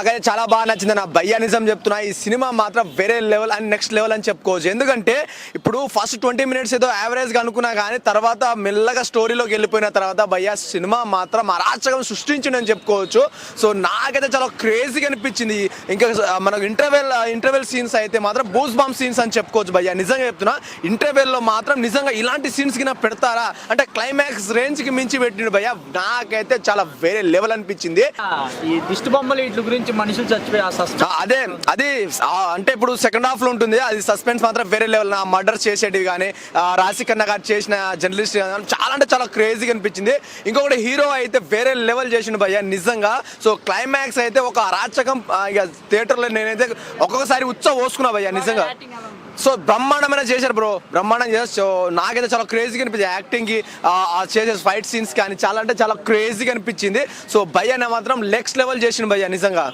నాకైతే చాలా బాగా నచ్చింది నా భయ్యా, నిజం చెప్తున్నా. ఈ సినిమా మాత్రం వేరే లెవెల్ అండ్ నెక్స్ట్ లెవెల్ అని చెప్పుకోవచ్చు. ఎందుకంటే ఇప్పుడు ఫస్ట్ 20 minutes ఏదో యావరేజ్గా అనుకున్నా కానీ తర్వాత మెల్లగా స్టోరీలోకి వెళ్ళిపోయిన తర్వాత భయ్యా సినిమా మాత్రం అరాచకం సృష్టించిందని చెప్పుకోవచ్చు. సో నాకైతే చాలా క్రేజీగా అనిపించింది. ఇంకా మనకు ఇంటర్వెల్ సీన్స్ అయితే మాత్రం బూస్ బాంబ్ సీన్స్ అని చెప్పుకోవచ్చు భయ్యా. నిజంగా చెప్తున్నా, ఇంటర్వెల్లో మాత్రం నిజంగా ఇలాంటి సీన్స్ కి పెడతారా అంటే క్లైమాక్స్ రేంజ్ కి మించి పెట్టిండు భయ్యా. నాకైతే చాలా వేరే లెవెల్ అనిపించింది. ఈ దిష్టి బొమ్మలు వీటి గురించి మనుషులు చచ్చిపోయి అదే అది అంటే ఇప్పుడు సెకండ్ హాఫ్ లో ఉంటుంది. అది సస్పెన్స్ మాత్రం వేరే లెవెల్. నా మర్డర్ చేసేటివి కానీ రాశి ఖన్నా గారు చేసిన జర్నలిస్ట్ చాలా అంటే చాలా క్రేజీగా అనిపించింది. ఇంకొకటి హీరో అయితే వేరే లెవెల్ చేసిండు భయ్యా నిజంగా. సో క్లైమాక్స్ అయితే ఒక అరాచకం. ఇక థియేటర్లో నేనైతే ఒక్కొక్కసారి పోసుకున్నా భయ్యా నిజంగా. సో బ్రహ్మాండమైన చేశారు బ్రో, బ్రహ్మాండం చేశారు. సో నాకైతే చాలా క్రేజీగా అనిపించింది. యాక్టింగ్కి చేసే ఫైట్ సీన్స్ కానీ చాలా అంటే చాలా క్రేజీగా అనిపించింది. సో భయ్యా మాత్రం నెక్స్ట్ లెవెల్ చేసిండు భయ్యా నిజంగా.